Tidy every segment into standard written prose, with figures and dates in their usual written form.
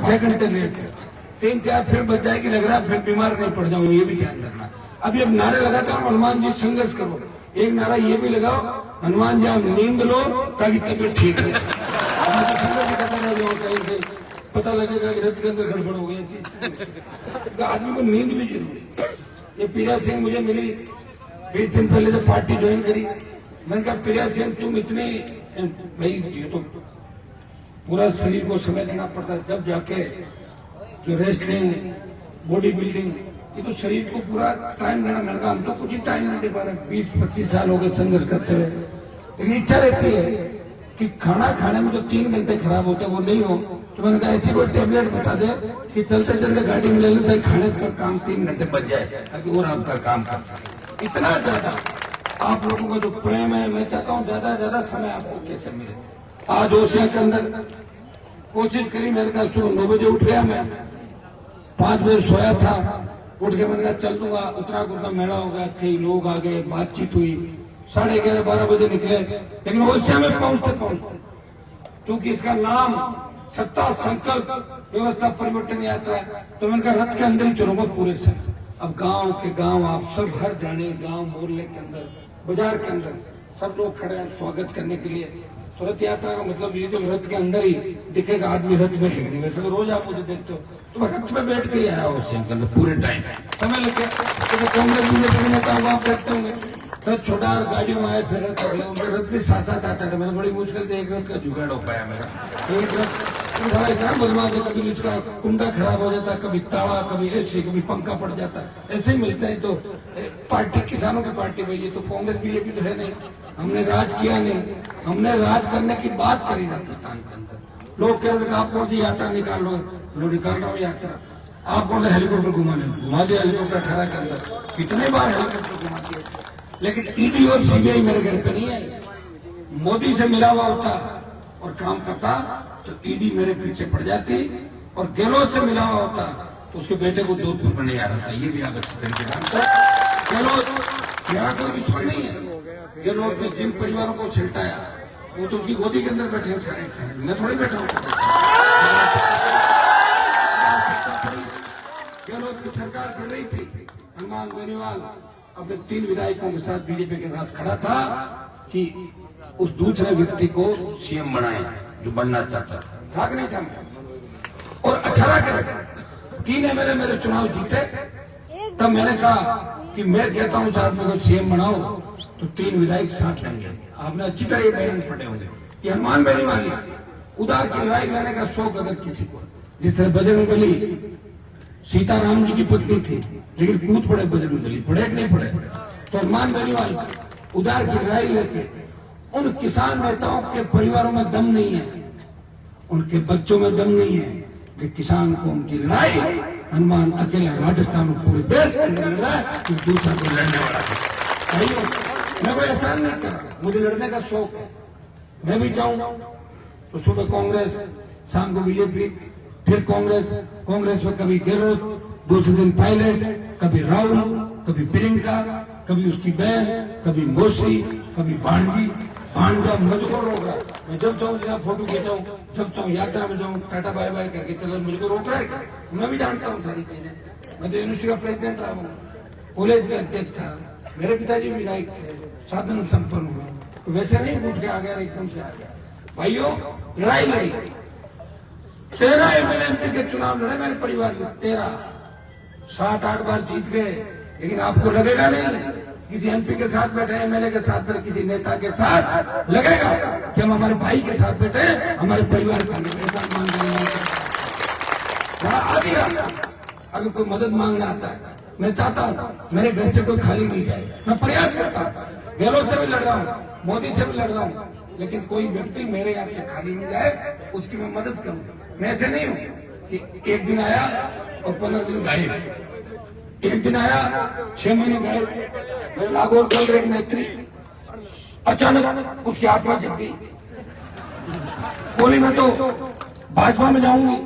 6 घंटे लेट, 3-4 फिर बच जाएगी, लग रहा है फिर बीमार नहीं पड़ जाऊंगी, ये भी ध्यान रखना। अभी अब नारे लगाता हूँ, हनुमान जी संघर्ष करो, एक नारा ये भी लगाओ, हनुमान जी आप नींद लो ताकि तबीयत ठीक रहे। कहीं पता लगेगा कि रथ के अंदर गड़बड़ हो गई चीज, आदमी को नींद भी जरूरी। ये प्रिया सिंह मुझे मिली 20 दिन पहले जब पार्टी ज्वाइन करी, मैंने कहा प्रिया सिंह तुम इतनी, भाई ये तो पूरा शरीर को समय देना पड़ता है, जब जाके जो रेसलिंग, बॉडी बिल्डिंग, ये तो शरीर को पूरा टाइम देना। मैंने कहा हम तो कुछ ही टाइम नहीं दे पा रहे, 20-25 साल हो गए संघर्ष करते हुए, लेकिन इच्छा रहती है कि खाना खाने में जो 3 घंटे खराब होते हैं वो नहीं हो। तो मैंने कहा ऐसी कोई टेबलेट बता दे कि चलते चलते गाड़ी में ले लेते खाने का काम 3 घंटे बच जाए, ताकि और आपका काम कर सके। इतना ज्यादा आप लोगों का जो प्रेम है, मैं चाहता हूँ ज्यादा ज्यादा समय आपको कैसे मिले। आज ओसिया के अंदर कोशिश करी, मैंने कहा सुबह 9 बजे उठ गया, मैं 5 बजे सोया था, उठ के मैंने कहा चल दूंगा। उतरा कुर्ता मेला हो गया, कई लोग आ गए, बातचीत हुई, 11:30-12 बजे निकले, लेकिन ओसिया में पहुंचते पहुंचते, चूंकि इसका नाम सत्ता संकल्प व्यवस्था परिवर्तन यात्रा है, तो मैंने कहा रथ के अंदर ही चलूंगा पूरे से। अब गांव के गांव आप सब, हर जाने गांव मोहल्ले के अंदर, बाजार के अंदर सब लोग खड़े हैं स्वागत करने के लिए। तो रथ यात्रा का मतलब ये जो रथ के अंदर ही दिखेगा आदमी, रथ में है नहीं। वैसे तो रोज आप मुझे देखते हो, तो मैं रथ में बैठ के ही आया उससे अंदर पूरे टाइम समय लगे। तो कांग्रेस बीजेपी नेता आप देखते होंगे, रथ छोटा और गाड़ियों में आए, फिर रथ भी 7-7 8 मैंने बड़ी मुश्किल से एक रथ का जुगाड़ हो पाया मेरा। एक रथ इतना बदमाश है, कभी इसका कुंडा खराब हो जाता है, कभी ताला, कभी ऐसे, कभी पंखा पड़ जाता है, ऐसे ही मिलते हैं। तो पार्टी किसानों की पार्टी भाई, ये तो कांग्रेस बीजेपी तो है नहीं, हमने राज किया नहीं, हमने राज करने की बात करी राजस्थान के अंदर। लोग कह रहे थे आप कौन सी यात्रा निकाल लो, लो निकाल रहा हूँ यात्रा। आप कौन सा हेलीकॉप्टर घुमा दिया हेलीकॉप्टर 18 के अंदर, कितने बार हेलीकॉप्टर घुमा दिए, लेकिन ईडी और सीबीआई मेरे घर पे नहीं है। मोदी से मिला हुआ होता और काम करता तो ईडी मेरे पीछे पड़ जाती, और गहलोत से मिला हुआ होता तो उसके बेटे को जोधपुर में नहीं आ रहा था। ये भी आप अच्छी तरीके जानते हैं। गहलोत यहाँ कोई दुश्मन नहीं है, गहलोत ने जिन परिवारों को छिलटाया वो तो उनकी गोदी के अंदर बैठे हैं सारे, मैं थोड़ी बैठा हूँ। गहलोत की सरकार कर रही थी, हनुमान बेनीवाल अपने 3 विधायकों के साथ बीजेपी के साथ खड़ा था कि उस दूसरे व्यक्ति को सीएम बनाए जो बनना चाहता था, नहीं था मैं। और अच्छा कर 3 मेरे चुनाव जीते, तब मैंने कहा कि मैं कहता हूं उस आदमी को सीएम बनाओ तो 3 विधायक साथ लेंगे। आपने अच्छी तरह बयान पढ़े होंगे। ये हनुमान बेनीवाल उदार की लड़ाई लड़ने का शौक अगर किसी को, जिस तरह बजरंगबली सीताराम जी की पत्नी थी, लेकिन कूद पड़े बजरंगबली, पढ़े कि नहीं पढ़े, तो हनुमान बेनीवाल उदार की लड़ाई लेके उन किसान नेताओं के परिवारों में दम नहीं है, उनके बच्चों में दम नहीं है कि किसान कौम की लड़ाई हनुमान अकेला राजस्थान में पूरे देश के अंदर लड़ रहा है, तो दूसरा कोई लड़ने वाला है। मैं कोई एहसान नहीं कर रहा, मुझे लड़ने का शौक है। मैं भी चाहूं तो सुबह कांग्रेस, शाम को बीजेपी, फिर कांग्रेस में कभी गहलोत, दूसरे दिन पायलट, कभी राहुल, कभी प्रियंका, कभी उसकी बहन, कभी मौसी, कभी भांजा मुझको रोक रहा है। मैं जब चाहूँ जहाँ फोटो खींचाऊं, जब चाहूँ यात्रा में जाऊँ, टाटा बाय बाय करके चलो, मुझको रोक रहा है। मैं भी जानता हूँ सारी चीजें। मैं तो यूनिवर्सिटी का प्रेसिडेंट रहा हूँ, कॉलेज का अध्यक्ष था, मेरे पिताजी विधायक थे, साधन संपन्न हुआ, तो वैसे नहीं उठ के आ गया, एकदम से आ गया। भाइयों लड़ाई लड़ी, 13 एमएलए एमपी के चुनाव लड़े मेरे परिवार में, 13 7-8 बार जीत गए। लेकिन आपको लगेगा नहीं किसी एमपी के साथ बैठे, एमएलए के साथ बैठे, किसी नेता के साथ लगेगा कि हम हमारे भाई के साथ बैठे, हमारे परिवार का आदि। अगर कोई मदद मांगना आता है, मैं चाहता हूँ मेरे घर से कोई खाली नहीं जाए, मैं प्रयास करता हूँ, गहलोत से भी लड़ रहा हूँ, मोदी से भी लड़ रहा हूँ, लेकिन कोई व्यक्ति मेरे यहाँ से खाली नहीं जाए, उसकी मैं मदद करूँ। मैं ऐसे नहीं हूँ कि एक दिन आया और 15 दिन गायब, एक दिन आया 6 महीने गायब। मेरे नागौर कल एक नेत्री अचानक उसकी आत्मा जग गई, बोली मैं तो भाजपा में जाऊंगी।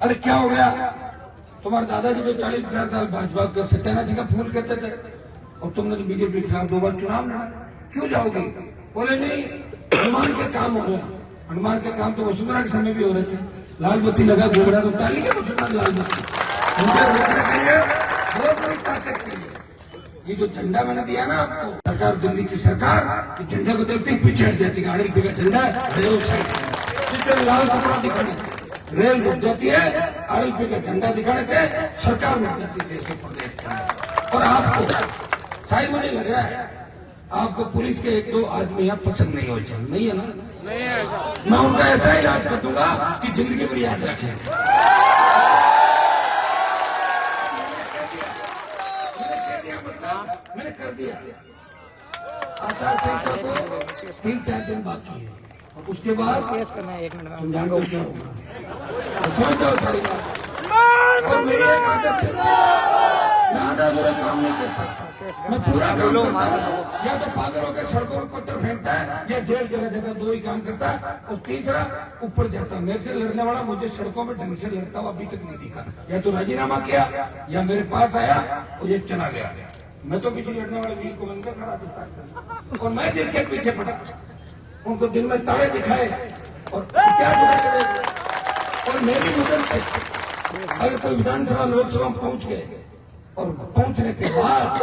अरे क्या हो गया? तुम्हारे दादाजी तो 40-50 साल भाजपा के सत्यानाशी का फूल कहते थे, और तुमने तो बीजेपी के खिलाफ 2 बार चुनाव लड़ा, क्यों जाओगे? बोले नहीं, हनुमान के काम हो रहे हैं। हनुमान के काम तो वसुंधरा के समय भी हो रहे थे, लाल बत्ती लगा घूमरा तो ताली के मुसलमान लाल बत्ती उनके रोकने के लिए बहुत बड़ी ताकत चाहिए। ये जो झंडा मैंने दिया ना आपको, सरकार दिल्ली की सरकार झंडे को देखते ही पीछे हट जाती है। RLP का झंडा रेल साइड लाल कपड़ा दिखाने से रेल रुक जाती है, RLP का झंडा दिखाने से सरकार रुक जाती है देश प्रदेश के। और आपको शायद मुझे लग रहा है आपको पुलिस के 1-2 आदमी यहाँ पसंद नहीं हो, चल नहीं है ना? नहीं है ऐसा। मैं उनका ऐसा इलाज कर दूंगा कि जिंदगी भर याद रखें। मैंने कर दिया। आचार संहिता को 3-4 दिन बाकी है और उसके बाद केस करना है 1 मिनट में। तुम जानते हो क्या होगा, समझ जाओ सारी बात। और मेरी एक आदत है, मैं आधा पूरा काम नहीं करता, मैं पूरा काम करता हूँ। या तो पागल होकर सड़कों में पत्थर फेंकता है या जेल चला जाता है, 2 ही काम करता है। और तीसरा ऊपर जाता है। मेरे से लड़ने वाला मुझे सड़कों में ढंग से लड़ता हुआ अभी तक नहीं दिखा। या तो राजीनामा किया या मेरे पास आया और ये चला गया। मैं तो पीछे लड़ने वाले वीर को बनकर था राजस्थान का, और मैं जिसके पीछे पड़ा उनको दिन में तारे दिखाए और क्या दिखाए। और मेरी मदद से अगर कोई विधानसभा लोकसभा पहुंच गए और पहुंचने के बाद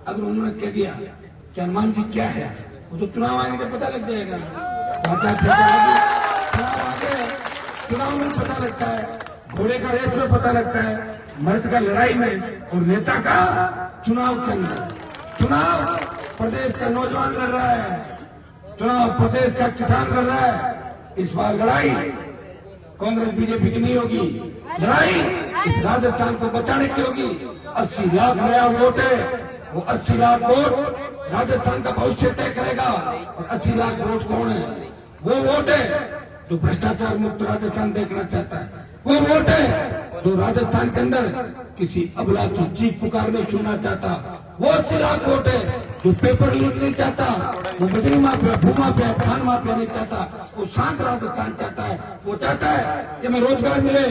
अगर उन्होंने कह दिया कि हनुमान जी क्या है, वो तो चुनाव आएंगे तो पता लग जाएगा। चुनाव में पता लगता है, घोड़े का रेस में पता लगता है, मर्द का लड़ाई में और नेता का चुनाव के अंदर। चुनाव प्रदेश का नौजवान लड़ रहा है, चुनाव प्रदेश का किसान लड़ रहा है। इस बार लड़ाई कांग्रेस बीजेपी की नहीं होगी, लड़ाई इस राजस्थान को बचाने की होगी। 80 लाख नया वोट है, वो 80 लाख वोट राजस्थान का भविष्य तय करेगा। और 80 लाख वोट कौन है? वो वोट है जो भ्रष्टाचार मुक्त राजस्थान देखना चाहता है, वो वोट है जो राजस्थान के अंदर किसी अबला की चीख पुकार नहीं सुनना चाहता, वो 80 लाख वोट है जो पेपर लीक नहीं चाहता, वो बिजली माफिया, भू माफिया, खान माफिया नहीं चाहता, वो शांत राजस्थान चाहता है। वो चाहता है कि हमें रोजगार मिले,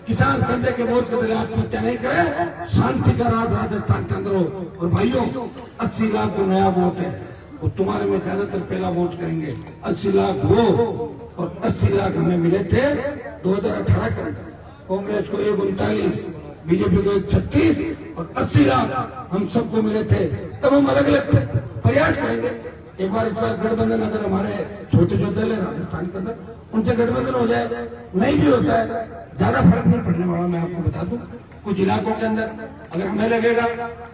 किसान कर्जे के बोझ के तले आत्महत्या नहीं करे, शांति का राज राजस्थान के अंदर हो। और भाइयों 80 लाख जो नया वोट है वो तुम्हारे में ज्यादातर पहला वोट करेंगे। 80 लाख वो और 80 लाख हमें मिले थे 2018 के अंदर। कांग्रेस को 139, बीजेपी को 136 और 80 लाख हम सबको मिले थे। तब हम अलग अलग थे। प्रयास करेंगे एक बार इस बार गठबंधन अगर हमारे छोटे जो दल है राजस्थान के अंदर उनसे गठबंधन हो जाए, नहीं भी होता है ज्यादा फर्क नहीं पड़ने वाला। मैं आपको बता दूं कुछ इलाकों के अंदर अगर हमें लगेगा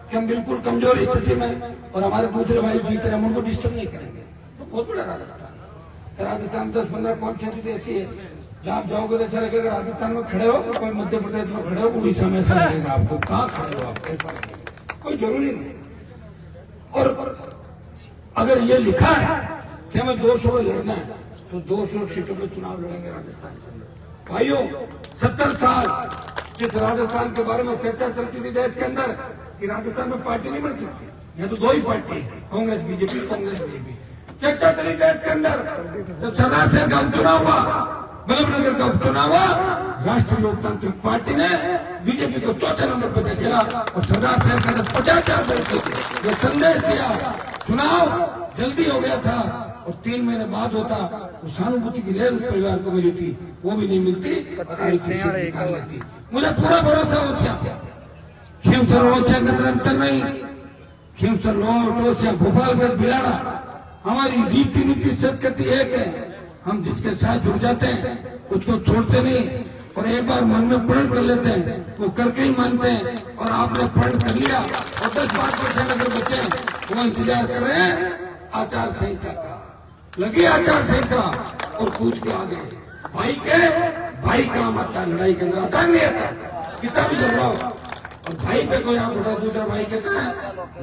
कि हम बिल्कुल कमजोर स्थिति में और हमारे दूसरे भाई जीत रहे, हम उनको डिस्टर्ब नहीं करेंगे। तो बहुत बड़ा राजस्थान में 10-15 कॉन्स्टिट्यूंसी ऐसी है जहाँ आप जाओगे तो ऐसा लगेगा राजस्थान में खड़े हो, कोई मध्य प्रदेश में खड़े हो, उड़ीसा में ऐसा लगेगा आपको। कहाँ खड़े हो आप? ऐसा लगेगा, कोई जरूरी नहीं। और अगर ये लिखा है कि हमें 200 में लड़ना है तो 200 सीटों पे चुनाव लड़ेंगे राजस्थान से। भाइयों 70 साल जिस राजस्थान के बारे में चर्चा चलती थी देश के अंदर कि राजस्थान में पार्टी नहीं बन सकती, यहाँ तो 2 ही पार्टी है, कांग्रेस बीजेपी, कांग्रेस बीजेपी। चर्चा चली देश के अंदर जब सरदार सिंह का उपचुनाव हुआ, वल्लभनगर का उपचुनाव हुआ, राष्ट्रीय लोकतांत्रिक पार्टी ने बीजेपी को 4थे नंबर पर देखा और सरदार सिंह का 50,000 वोट जो संदेश दिया, चुनाव जल्दी हो गया था और 3 महीने बाद होता, वो सहानुभूति की लहर उस परिवार को मिली थी, वो भी नहीं मिलती और निकाल लेती। मुझे पूरा भरोसा ओछा खींवसर ओछा का अंतर नहीं, खींवसर लोट ओछा भोपालगढ़ बिलाड़ा, हमारी रीति नीति संस्कृति एक है। हम जिसके साथ जुड़ जाते हैं उसको छोड़ते नहीं और एक बार मन में प्रण कर लेते हैं, वो करके ही मानते हैं। और आपने प्रण कर लिया और 10-5% अगर बच्चे वो इंतजार कर रहे हैं आचार संहिता का, लगी आचार संहिता और कूद के आगे। भाई काम आता है, लड़ाई के अंदर आता नहीं आता, कितना भी चल रहा हो। और भाई पे कोई आप उठा दूसरा भाई कहता है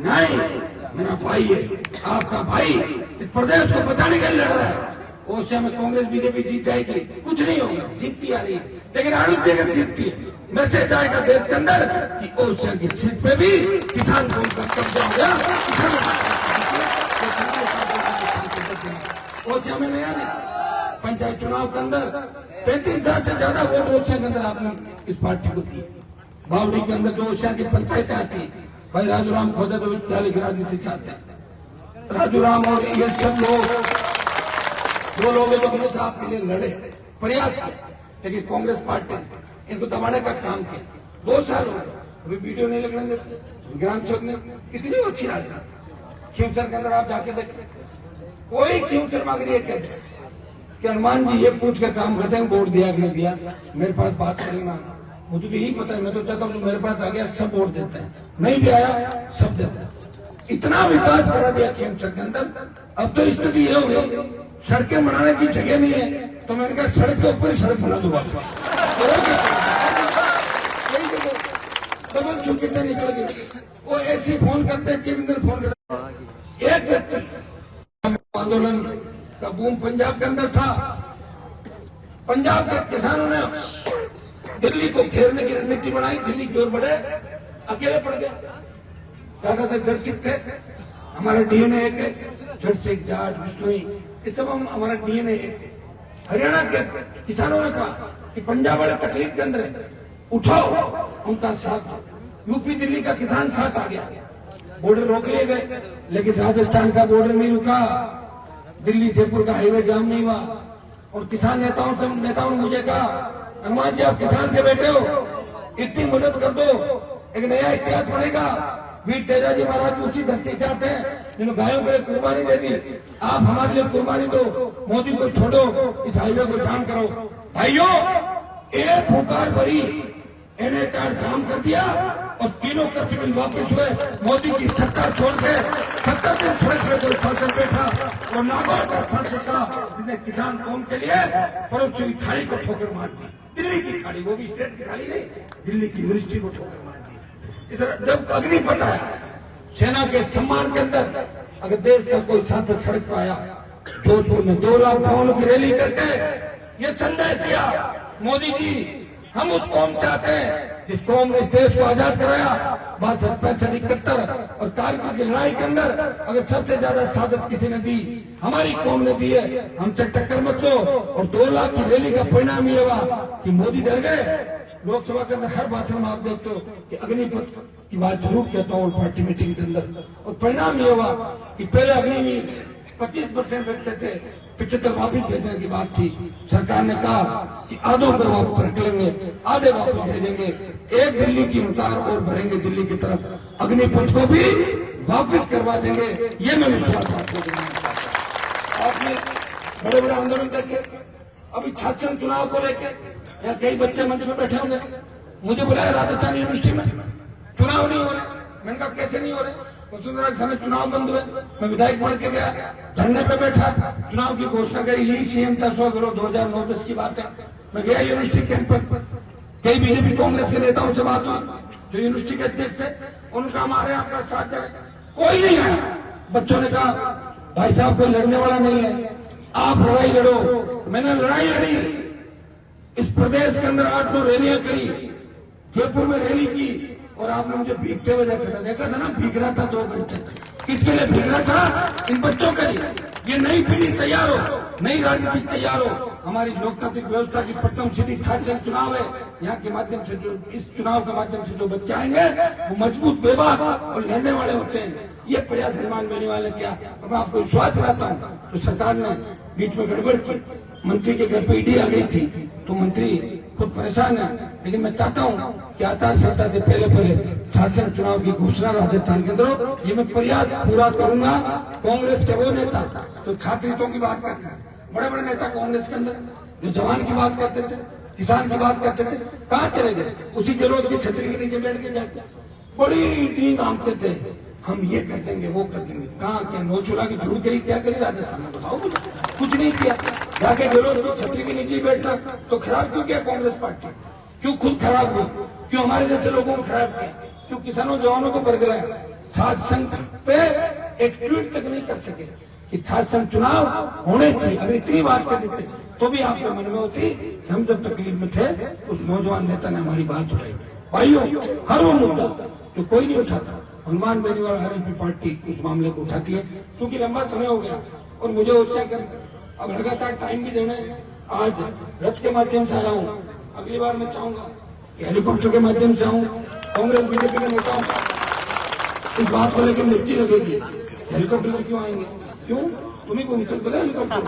नहीं मेरा भाई है, आपका भाई इस प्रदेश को बचाने के लिए लड़ रहा है। ओडिशा में कांग्रेस बीजेपी जीत जाएगी, कुछ नहीं होगा, जीतती आ रही है, लेकिन RLP अगर जीतती है मैसेज आएगा देश के अंदर कि ओडिशा की सीट पे भी किसान को उनका कब्जा हो गया। ओडिशा में नहीं आने पंचायत चुनाव के अंदर 33,000 से ज्यादा वोट ओडिशा के अंदर आपने इस पार्टी को दिए। बावड़ी के अंदर जो ओडिशा की पंचायतें आती है, भाई राजूराम खोदा तो विद्यालय की राजनीति से आते हैं। राजूराम और ये सब लोग 2 लोग जो हमेशा आपके लिए लड़े, प्रयास किया, लेकिन कांग्रेस पार्टी इनको दबाने का काम किया। 2 साल हो गए, अभी वीडियो नहीं लगने देते। ग्राम सेवक ने कितनी अच्छी राजनीति, खींवसर के अंदर आप जाके देखें, कोई खींवसर मांग रही है कहते कि हनुमान जी ये पूछ के काम करते हैं, वोट दिया कि नहीं दिया, मेरे पास बात करना, मुझे तो यही पता है। मैं तो चाहता हूँ मेरे पास आ गया सब वोट देते हैं, नहीं भी आया सब देते हैं। इतना विकास करा दिया खींवसर के अंदर। अब तो स्थिति ये हो गई, सड़कें बनाने की जगह नहीं है, तो मैंने कहा सड़क के ऊपर सड़क बना दो डबल छुट्टी निकल गई। वो ऐसी फोन करते हैं, चिविंदर फोन करते। एक व्यक्ति आंदोलन का बूम पंजाब के अंदर था, पंजाब के किसानों ने दिल्ली को घेरने की रणनीति बनाई, दिल्ली की ओर बढ़े, अकेले पड़ गए। ज्यादातर जड़ सिख थे, हमारा डीएनए एक है, जड़ सिख जाट बिश्नोई ये सब हमारा डीएनए एक है। हरियाणा के किसानों ने कहा कि पंजाब वाले तकलीफ के अंदर है, उठाओ उनका साथ। यूपी दिल्ली का किसान साथ आ गया, बॉर्डर रोक लिए गए, लेकिन राजस्थान का बॉर्डर नहीं रुका, दिल्ली जयपुर का हाईवे जाम नहीं हुआ। और किसान नेताओं ने मुझे कहा, हनुमान जी आप किसान के बेटे हो, इतनी मदद कर दो, एक नया इतिहास बनेगा। वीर तेजाजी महाराज उसी धरती से आते हैं जिन्होंने गायों के लिए कुर्बानी दे दी, आप हमारे लिए कुर्बानी दो, मोदी को छोड़ो, इस हाईवे को जाम करो। भाइयों एक हुंकार भरी, NH जाम कर दिया और तीनों कश्मीर वापस हुए। मोदी की सत्ता छोड़ के 70 दिन सड़क पे कोई शासन बैठा और नागौर का सांसद था जिसने किसान कौम के लिए पड़ोसी की थाली को ठोकर मार दी, दिल्ली की थाली, वो भी स्टेट की थाली नहीं, दिल्ली की यूनिवर्सिटी को ठोकर मार दी। इधर जब अग्निपथ है, सेना के सम्मान के अंदर अगर देश का कोई सांसद सड़क पर आया, जोधपुर में 2 लाख गांवों की रैली करके ये संदेश दिया, मोदी जी हम उस कौम से आते हैं जिस कौम ने इस देश को आजाद कराया 62, 65, 71 और कारगिल की लड़ाई के अंदर अगर सबसे ज्यादा शहादत किसी ने दी, हमारी कौम ने दी है। हमसे टक्कर मत लो। और 2 लाख की रैली का परिणाम ये हुआ कि मोदी डर गए। लोकसभा के अंदर हर भाषण में आप देखते हो कि अग्निपथ की बात जरूर कहता हूँ पार्टी मीटिंग के अंदर। और परिणाम ये हुआ कि पहले अग्निवीर 25% रखते थे, 75 वापिस भेजने की बात थी। सरकार ने कहा कि आधों को वापस रख लेंगे, आधे वापस भेजेंगे, एक दिल्ली की हुंकार और भरेंगे दिल्ली की तरफ, अग्निपथ को भी वापस करवा देंगे। ये मैं विश्वास आपको देना। आपने बड़े बड़े आंदोलन देखे, अभी छात्र चुनाव को लेकर यहाँ कई बच्चे मंच में बैठे होंगे, मुझे बुलाया राजस्थान यूनिवर्सिटी में, चुनाव नहीं हो रहे। मैंने कहा कैसे नहीं हो रहे? वसुंधरा समय चुनाव बंद हुए, मैं विधायक बन के गया, धरने पे बैठा, चुनाव की घोषणा करी, यही सीएम था 100 करोड़ 2009-10 की बात है। मैं गया यूनिवर्सिटी कैंपस, कई बीजेपी कांग्रेस के नेताओं से बात हुई जो यूनिवर्सिटी के अध्यक्ष थे, उनका हमारे आपका साथ जाए, कोई नहीं आया। बच्चों ने कहा भाई साहब कोई लड़ने वाला नहीं है, आप लड़ाई लड़ो। मैंने लड़ाई लड़ी, इस प्रदेश के अंदर 8-9 रैलियां करी, जयपुर में रैली की, और आपने मुझे भीगते हुए देखा था ना, भीग रहा था 2 घंटे तक। किसके लिए भीग रहा था? इन बच्चों के लिए। ये नई पीढ़ी तैयार हो, नई राजनीति तैयार हो। हमारी लोकतांत्रिक व्यवस्था की प्रथम सीढ़ी छात्र चुनाव है। यहाँ के माध्यम से जो इस चुनाव के माध्यम से जो बच्चे आएंगे वो मजबूत, बेबाक और लड़ने वाले होते हैं। ये प्रयास हनुमान बेनीवाल ने किया और मैं आपको विश्वास दिलाता हूँ। तो सरकार ने बीच में गड़बड़ की, मंत्री के घर पे ईडी आ गई थी, तो मंत्री खुद परेशान है। लेकिन मैं चाहता हूँ कि आचार संहिता से पहले शासन चुनाव की घोषणा राजस्थान के अंदर हो। ये मैं प्रयास पूरा करूंगा। कांग्रेस के वो नेता तो छात्र हितों की बात करते हैं, बड़े बड़े नेता कांग्रेस के अंदर जो जवान की बात करते थे, किसान की बात करते थे, कहाँ चले गए? उसी जरूरत की छतरी के नीचे बैठ के जाते बड़ी डींग आमते थे, हम ये कर देंगे वो कर देंगे। कहाँ क्या नौचुला की जरूर करी, क्या करी राजस्थान में? बताओ कुछ नहीं किया। जाके जरूरत की छतरी के नीचे बैठना तो खराब क्यों किया कांग्रेस पार्टी? क्यों खुद खराब हुई? क्यों हमारे जैसे लोगों को खराब किया? क्यों किसानों जवानों को बरगलाया? छात्र संघ पे एक ट्वीट तक नहीं कर सके कि छात्र संघ चुनाव होने चाहिए। अगर इतनी बात कर देते तो भी आपके मन में होती कि हम जब तकलीफ में थे उस नौजवान नेता ने हमारी बात उठाई। भाइयों, हर वो मुद्दा जो कोई नहीं उठाता, हनुमान बेनीवाल हर पार्टी उस मामले को उठाती है। क्योंकि लंबा समय हो गया और मुझे उससे अब लगातार टाइम भी देना है। आज रथ के माध्यम से आया हूँ, अगली बार मैं चाहूंगा कि हेलीकॉप्टर के माध्यम से आऊँ। कांग्रेस बीजेपी के नेताओं इस बात को लेकर मिर्ची लगेगी, हेलीकॉप्टर से क्यों आएंगे? क्यों? तुम्हें को मिसल बोला हेलीकॉप्टर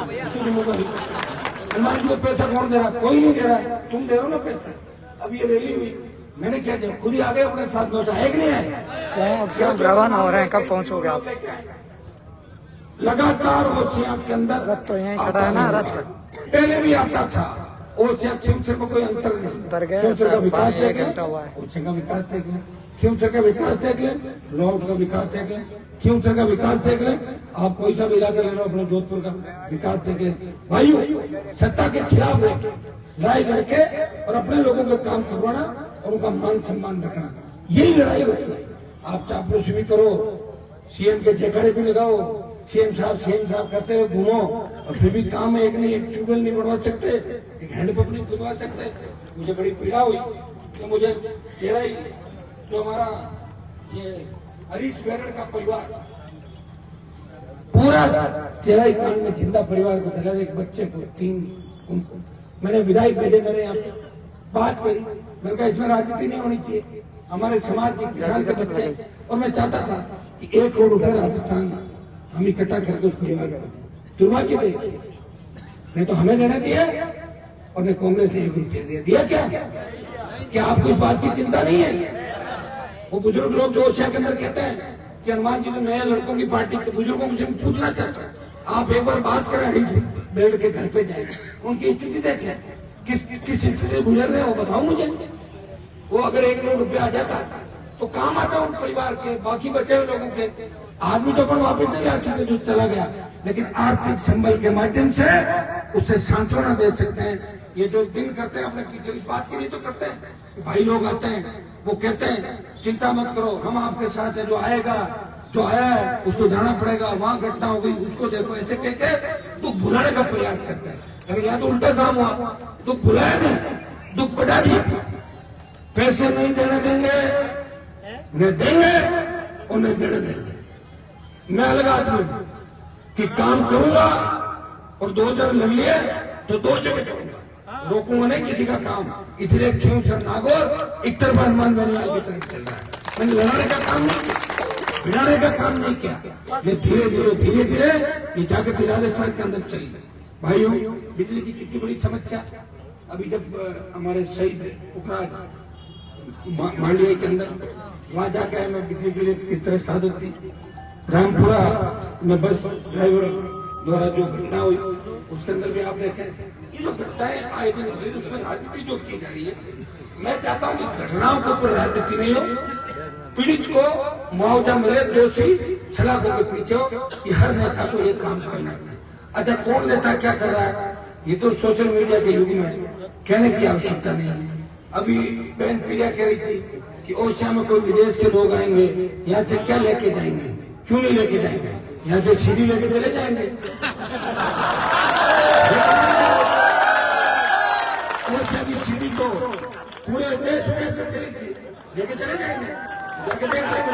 हनुमान जी को पैसा कौन दे रहा? कोई नहीं दे रहा, तुम दे रहे हो ना पैसा। अब ये रैली हुई, मैंने क्या दिया, खुद ही आ गए अपने साथ नोचा है कि नहीं है? रवाना हो रहे हैं, कब पहुंचोगे आप? लगातार ओसियां के अंदर रथ तो यहीं खड़ा है ना, रथ पहले भी आता था। ओसियां शिवसर में कोई अंतर नहीं। शिवसर का विकास देख लें, ओसियां का विकास देख लें, शिवसर का विकास देख लें, लौट का विकास देख लें, शिवसर का विकास देख लें। आप कोई सा भी इलाका ले लो, अपने जोधपुर का विकास देख लें। भाइयों, सत्ता के खिलाफ लड़ाई लड़के और अपने लोगों का काम करवाना और उनका मान सम्मान रखना, यही लड़ाई होती है। आप चापलूसी भी करो, सीएम के जयकारे भी लगाओ, सीएम साहब करते हुए घूमो, और फिर भी काम है एक नहीं, एक ट्यूबवेल नहीं बनवा सकते, एक हैंडपंप नहीं खुलवा सकते। मुझे बड़ी पीड़ा हुई कि मुझे चेहरा ही जो हमारा ये हरीश बैरड़ का परिवार पूरा चेहरा ही कांड में जिंदा परिवार को धरा, एक बच्चे को 3 उनको मैंने विधायक भेजे, मेरे यहाँ पे बात करी, मैंने कहा इसमें राजनीति नहीं होनी चाहिए, हमारे समाज के किसान के बच्चे, और मैं चाहता था कि 1 करोड़ रुपए राजस्थान हम इकट्ठा करके उस परिवार को दुर्भाग्य देखिए, नहीं तो हमें देना दिया और नहीं कांग्रेस ने 1 रुपया दिया क्या आपको इस बात की चिंता नहीं है? वो बुजुर्ग लोग जो ओसिया के अंदर कहते हैं कि हनुमान जी ने नए लड़कों की पार्टी के बुजुर्गों से पूछना चाहता हूँ, आप एक बार बात करें, बैठ के घर पे जाए, उनकी स्थिति देखें, किस स्थिति से गुजर रहे हैं वो बताओ मुझे। वो अगर 1 करोड़ रुपया आ जाता तो काम आता उन परिवार के, बाकी बचे हुए लोगों के। आदमी तो अपन वापस नहीं ला सकते जो चला गया, लेकिन आर्थिक संबल के माध्यम से उसे सांत्वना दे सकते हैं। ये जो दिन करते हैं अपने पीछे इस बात के लिए तो करते हैं, भाई लोग आते हैं, वो कहते हैं चिंता मत करो, हम आपके साथ है, जो आएगा जो आया है उसको जाना पड़ेगा, वहां घटना हो गई उसको देखो, ऐसे कहते दुख भुलाने का प्रयास करते हैं। लेकिन यहाँ तो उल्टा काम हुआ, दुख भुलाया नहीं, दुख बढ़ा दिया। पैसे नहीं देने देंगे, न देंगे और न देने देंगे। मैं अलग आदमी हूं कि काम करूंगा और 2 जगह लड़ लिए तो 2 जगह करूंगा, रोकूंगा नहीं किसी का काम। इसलिए क्यों सर नागौर एक तरफ हनुमान बेनीवाल की तरफ चल रहा है। मैंने लड़ाने का काम नहीं किया, भिड़ाने का काम नहीं किया, ये धीरे धीरे ये जाकर राजस्थान के अंदर चली। भाइयों, बिजली की कितनी बड़ी समस्या। अभी जब हमारे शहीद पुखराज मांडिया के अंदर वहां जाकर मैं बिजली के लिए किस तरह साधक थी, रामपुरा में बस ड्राइवर द्वारा जो घटना हुई उसके अंदर भी आप देखें, ये जो घटनाएं आए दिन हो रही है उसमें राजनीति जो की जा रही है। मैं चाहता हूं कि घटनाओं के ऊपर राजनीति नहीं हो, पीड़ित को मुआवजा मिले, दोषी सलाखों के पीछे हो, कि हर नेता को ये काम करना चाहिए। अच्छा, कौन नेता क्या कर रहा है ये तो सोशल मीडिया के युग में कहने की आवश्यकता नहीं है। अभी बहन प्रिया कह रही थी कि ओसिया में कोई विदेश के लोग आएंगे, यहाँ से क्या लेके जाएंगे, क्यों नहीं लेके जाएंगे, यहाँ से सीढ़ी लेके चले जाएंगे। ओसिया की सीढ़ी तो पूरे देश में चली थी, लेके चले जाएंगे, जाके देख लेंगे,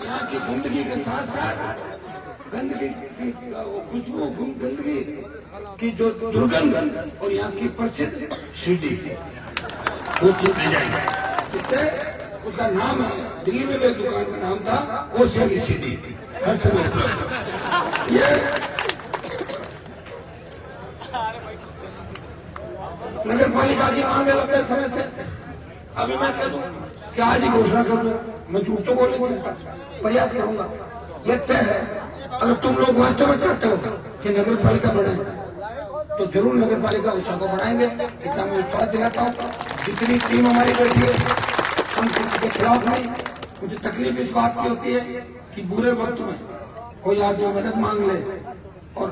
यहाँ की गंदगी के साथ साथ गंदगी की खुशबू, गंदगी की जो दुर्गंध और यहाँ की प्रसिद्ध सीढ़ी वो चीज ले जाएंगे। इससे उसका नाम है, दिल्ली में भी एक दुकान का नाम था ओसिया की सीढ़ी, हर समय ये नगर पालिका की मांग है लंबे समय से। अभी मैं कह दूं कि आज ही घोषणा कर दूं, मैं झूठ तो बोल नहीं सकता, प्रयास करूंगा। ये तय है, अगर तुम लोग वास्तव में चाहते हो कि नगर पालिका बढ़े तो जरूर नगर पालिका ओसिया को बढ़ाएंगे, इतना मैं विश्वास दिलाता हूँ। जितनी टीम हमारी बैठी है, हम किसी के खिलाफ नहीं। मुझे तकलीफ इस बात की होती है कि बुरे वक्त में कोई आदमी मदद मांग ले और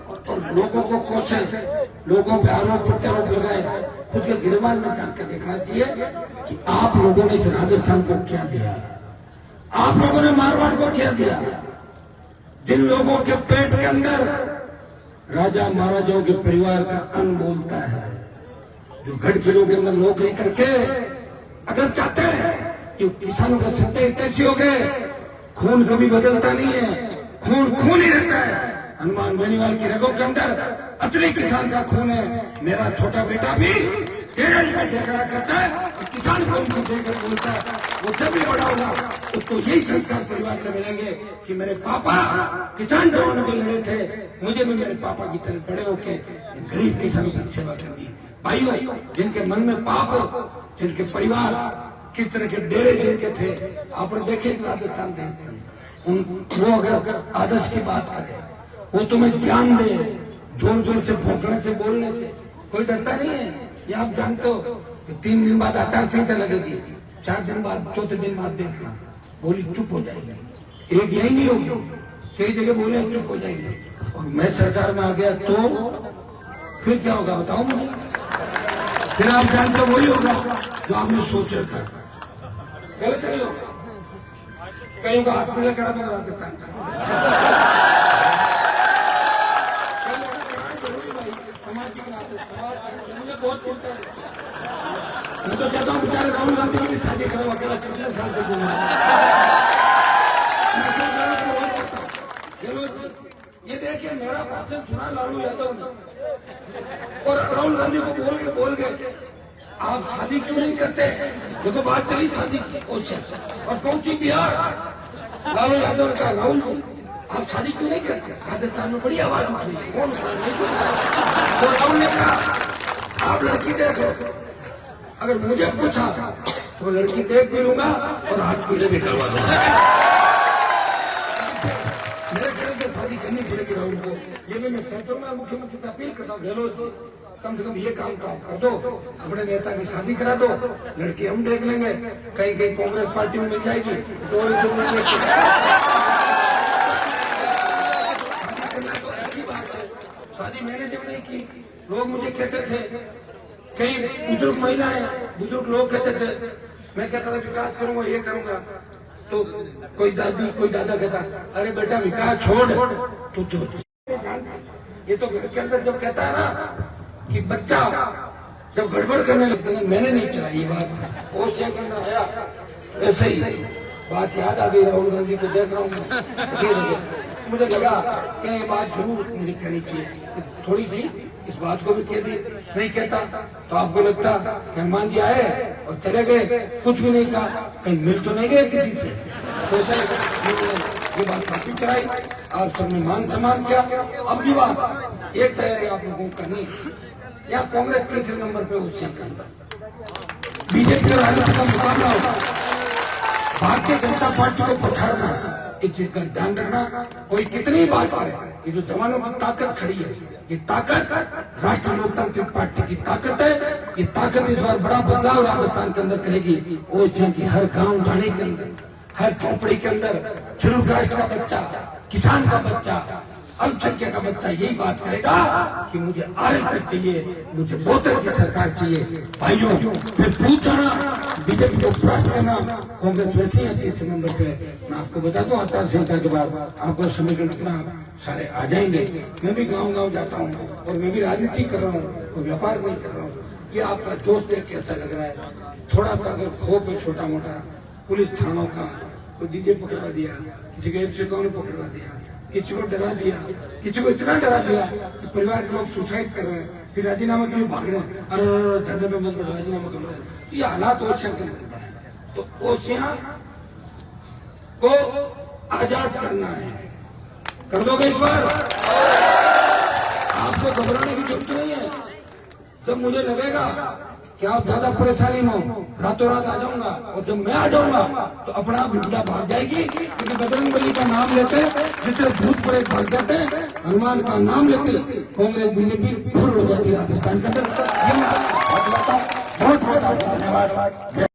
लोगों को कोसे, लोगों पे आरोप प्रत्यारोप लगाए। खुद के गिरबान में जाकर देखना चाहिए कि आप लोगों ने इस राजस्थान को क्या दिया, आप लोगों ने मारवाड़ को क्या दिया। जिन लोगों के पेट के अंदर राजा महाराजाओं के परिवार का अन्न बोलता है, जो गढ़किलों के अंदर नौकरी करके अगर चाहते हैं कि किसानों का सत्य हितैषी हो गए, खून कभी बदलता नहीं है, खून ही रहता है। हनुमान बेनीवाल की रगों के अंदर असली किसान का खून है। मेरा छोटा बेटा भी तेरा इकट्ठे करा करता है और किसान को पीछे कर बोलता है। वो जब भी बड़ा होगा उसको यही संस्कार परिवार से मिलेंगे कि मेरे पापा किसान जवानों के लड़े थे, मुझे भी मेरे पापा की तरह बड़े होके गरीब किसानों की सेवा करनी है। भाइयों, जिनके मन में पाप हो, जिनके परिवार किस तरह के डेरे जिनके थे, आपने देखे राजस्थान देश वो अगर आदर्श की बात करे, वो तुम्हें ज्ञान दे, जोर जोर से भौंकने से बोलने से कोई डरता नहीं है। ये आप जानते हो कि 3 दिन बाद आचार संहिता लगेगी, 4 दिन बाद, चौथे दिन बाद देखना बोली चुप हो जाएगी। एक यही नहीं होगी, कई जगह बोले चुप हो जाएगी। और मैं सरकार में आ गया तो फिर क्या होगा बताओ मुझे? फिर आप जानते हो वही होगा जो आपने सोच रखा, गलत नहीं होगा। कहीं का हाथ पीला करा दूंगा राजस्थान का। सामाजिक नाते, समाज मुझे बहुत चिंता है। मैं तो चाहता हूँ बेचारे राहुल गांधी की भी शादी करो, अकेला कितने साल तक घूमना। ये देखिए मेरा भाषण सुना लालू यादव ने, और राहुल गांधी को बोल के आप शादी क्यों नहीं करते? देखो बात चली शादी की और पहुंची बिहार। लालू यादव ने कहा राहुल जी आप शादी क्यों नहीं करते? राजस्थान में बड़ी आवाज उठी, कौन नहीं सुनता। तो राहुल ने कहा आप लड़की देख लो, अगर मुझे पूछा तो लड़की देख भी लूंगा और हाथ पीले भी करवा दूंगा। मेरे ख्याल से शादी करनी पड़ेगी राहुल को। ये भी मैं सेंटर में मुख्यमंत्री से अपील करता हूँ, गहलोत जी कम से कम ये काम तो आप कर दो, अपने नेता की शादी करा दो, लड़की हम देख लेंगे। कहीं कहीं कांग्रेस पार्टी में मिल जाएगी तो अच्छी बात है। शादी मैंने जब नहीं की, लोग मुझे कहते थे, कई बुजुर्ग महिलाएं, बुजुर्ग लोग कहते थे, मैं कहता था विकास करूंगा, ये करूंगा, तो कोई दादी कोई दादा कहता अरे बेटा विकास छोड़ तू तो। ये तो घर के अंदर जब कहता है ना कि बच्चा जब गड़बड़ करने लगता है, मैंने नहीं चलाई ये बात, वो शेयर करना आया ऐसे ही बात याद आ गई। राहुल गांधी को देख रहा हूँ, मुझे लगा कि ये बात जरूर मुझे कहनी चाहिए, थोड़ी सी इस बात को भी कह दी। नहीं कहता तो आपको लगता कि हनुमान जी आए और चले गए, कुछ भी नहीं कहा, कहीं मिल तो नहीं गए किसी से। तो ये बात काफी चलाई, आप सबने मान सम्मान किया। अब की बात एक तैयारी आप लोगों को करनी, या कांग्रेस तीसरे नंबर पे उस के अंदर बीजेपी और राजनीति का मुकाबला होगा। भारतीय जनता पार्टी को पछाड़ना, एक चीज का ध्यान रखना, कोई कितनी बात करे, ये जो जवानों की ताकत खड़ी है, ये ताकत राष्ट्रीय लोकतांत्रिक पार्टी की ताकत है। ये ताकत इस बार बड़ा बदलाव राजस्थान के अंदर करेगी। वो की हर गांव ढाणी के अंदर, हर झोपड़ी के अंदर शेड्यूल कास्ट का बच्चा, किसान का बच्चा, अल्पसंख्यक का बच्चा यही बात करेगा कि मुझे आरक्षण चाहिए, मुझे वोटर की सरकार चाहिए। भाइयों फिर पूछना, बीजेपी को परास्त करना, कांग्रेस वैसे ही 30 नंबर पे। मैं आपको बता दूं आचार संहिता के बाद आपको समीकरण कितना सारे आ जाएंगे। मैं भी गाँव गाँव जाता हूँ और मैं भी राजनीति कर रहा हूँ और व्यापार नहीं कर रहा हूँ। ये आपका जोश देख के ऐसा लग रहा है, थोड़ा सा अगर खोप है छोटा मोटा, पुलिस थानों का कोई डीजे पकड़वा दिया, किसी के शिक्षकों ने पकड़वा दिया, किसी को डरा दिया, किसी को इतना डरा दिया कि परिवार के लोग सुसाइड कर रहे हैं, फिर राजीनामा के लिए भाग रहे हैं, अरे धरने में मत राजीनामा कर रहे हैं। ये हालात ओसिया के अंदर बने, तो ओसिया को आजाद करना है, कर दोगे इस बार? आपको घबराने की जरूरत नहीं है। जब मुझे लगेगा कि आप ज्यादा परेशानी में हो, रातों रात आ जाऊंगा, और जब मैं आ जाऊंगा तो अपना आप विपदा भाग जाएगी। क्योंकि बजरंगबली का नाम लेते जिससे भूत प्रेत भाग जाते, हनुमान का नाम लेते कांग्रेस बीजेपी फुर हो जाती है राजस्थान के अंदर। बहुत बहुत धन्यवाद।